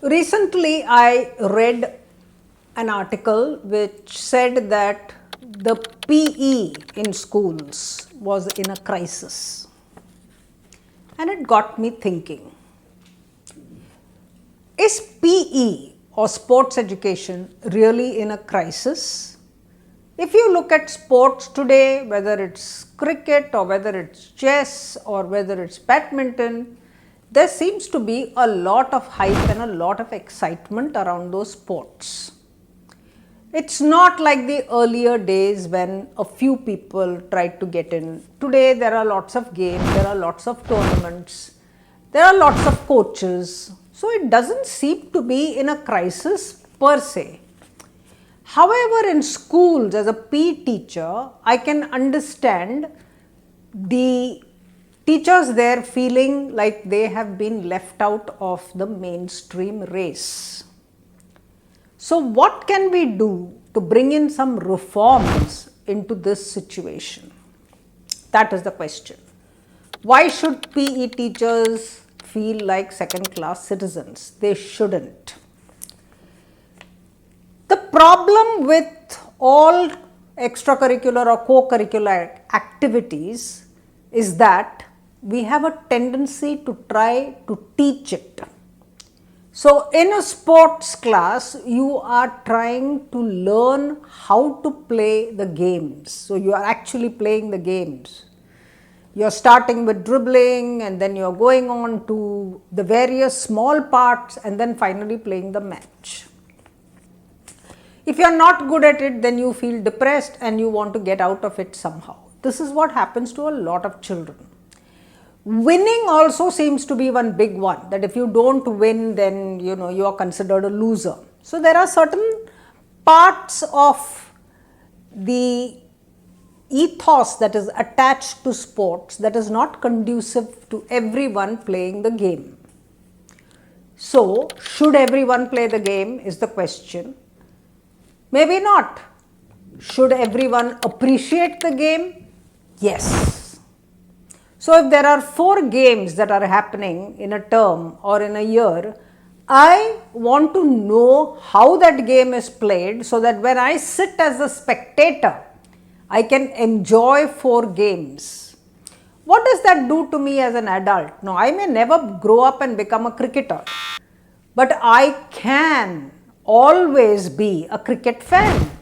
Recently, I read an article which said that the PE in schools was in a crisis. And it got me thinking, is PE or sports education really in a crisis? If you look at sports today, whether it's cricket or whether it's chess or whether it's badminton, there seems to be a lot of hype and a lot of excitement around those sports. It's not like the earlier days when a few people tried to get in. Today there are lots of games, there are lots of tournaments, there are lots of coaches. So it doesn't seem to be in a crisis per se. However, in schools as a PE teacher, I can understand the teachers there feeling like they have been left out of the mainstream race. So what can we do to bring in some reforms into this situation? That is the question. Why should PE teachers feel like second class citizens? They shouldn't. The problem with all extracurricular or co-curricular activities is that we have a tendency to try to teach it. So in a sports class, you are trying to learn how to play the games. So you are actually playing the games. You are starting with dribbling and then you are going on to the various small parts and then finally playing the match. If you are not good at it, then you feel depressed and you want to get out of it somehow. This is what happens to a lot of children. Winning also seems to be one big one, that if you don't win, then you are considered a loser. So there are certain parts of the ethos that is attached to sports that is not conducive to everyone playing the game. So should everyone play the game is the question. Maybe not. Should everyone appreciate the game? Yes. So if there are 4 games that are happening in a term or in a year, I want to know how that game is played so that when I sit as a spectator, I can enjoy 4 games. What does that do to me as an adult? Now, I may never grow up and become a cricketer, but I can always be a cricket fan.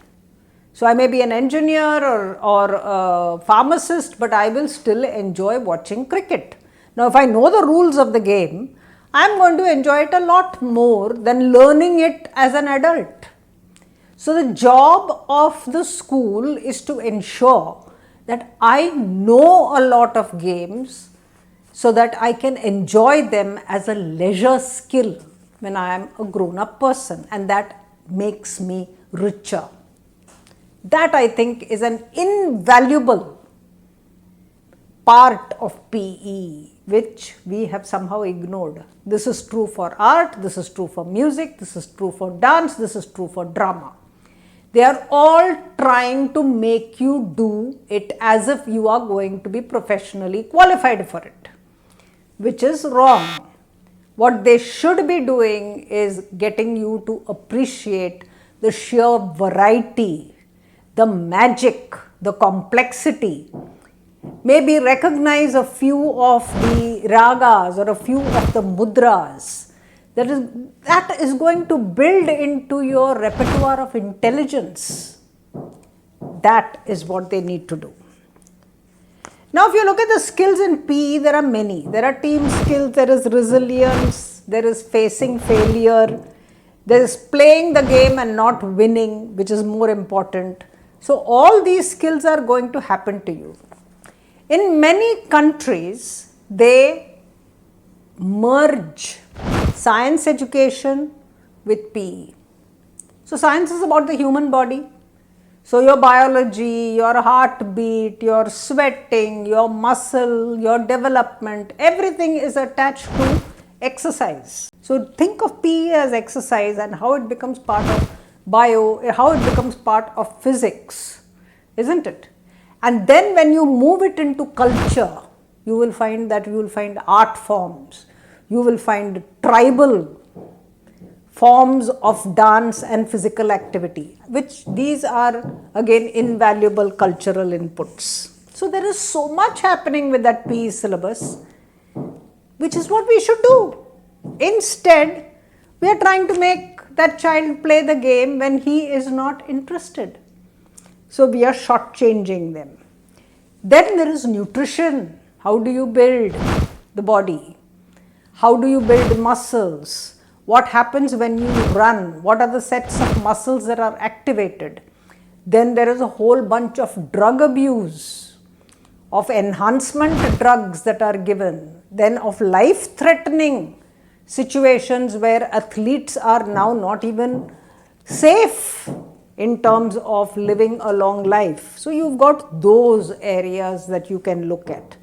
So I may be an engineer or a pharmacist, but I will still enjoy watching cricket. Now if I know the rules of the game, I am going to enjoy it a lot more than learning it as an adult. So the job of the school is to ensure that I know a lot of games so that I can enjoy them as a leisure skill when I am a grown-up person, and that makes me richer. That I think is an invaluable part of PE which we have somehow ignored. This is true for art, this is true for music, this is true for dance, this is true for drama. They are all trying to make you do it as if you are going to be professionally qualified for it, which is wrong. What they should be doing is getting you to appreciate the sheer variety, the magic, the complexity. Maybe recognize a few of the ragas or a few of the mudras. That is going to build into your repertoire of intelligence. That is what they need to do. Now if you look at the skills in PE, there are many. There are team skills, there is resilience, there is facing failure, there is playing the game and not winning, which is more important. So all these skills are going to happen to you. In many countries, they merge science education with PE. So science is about the human body. So your biology, your heartbeat, your sweating, your muscle, your development, everything is attached to exercise. So think of PE as exercise and how it becomes part of how it becomes part of physics, isn't it? And then when you move it into culture, you will find art forms, you will find tribal forms of dance and physical activity, which these are again invaluable cultural inputs. So there is so much happening with that PE syllabus, which is what we should do. Instead, we are trying to make that child play the game when he is not interested. So we are shortchanging them. Then there is nutrition. How do you build the body? How do you build muscles? What happens when you run? What are the sets of muscles that are activated? Then there is a whole bunch of drug abuse, of enhancement drugs that are given, then of life-threatening situations where athletes are now not even safe in terms of living a long life. So you've got those areas that you can look at.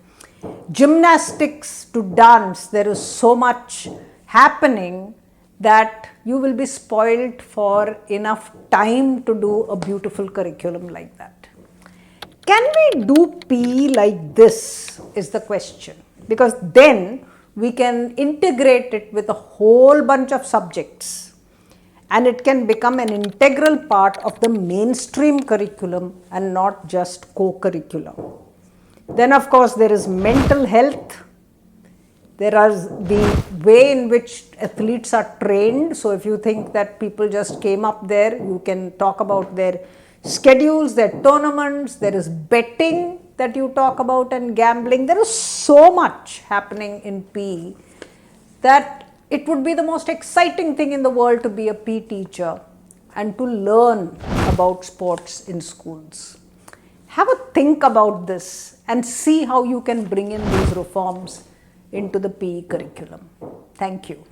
Gymnastics to dance, there is so much happening that you will be spoiled for enough time to do a beautiful curriculum like that. Can we do PE like this is the question, because then we can integrate it with a whole bunch of subjects and it can become an integral part of the mainstream curriculum and not just co-curriculum. Then of course there is mental health. There are the way in which athletes are trained. So if you think that people just came up there, you can talk about their schedules, their tournaments. There is betting that you talk about and gambling. There is so much happening in PE that it would be the most exciting thing in the world to be a PE teacher and to learn about sports in schools. Have a think about this and see how you can bring in these reforms into the PE curriculum. Thank you.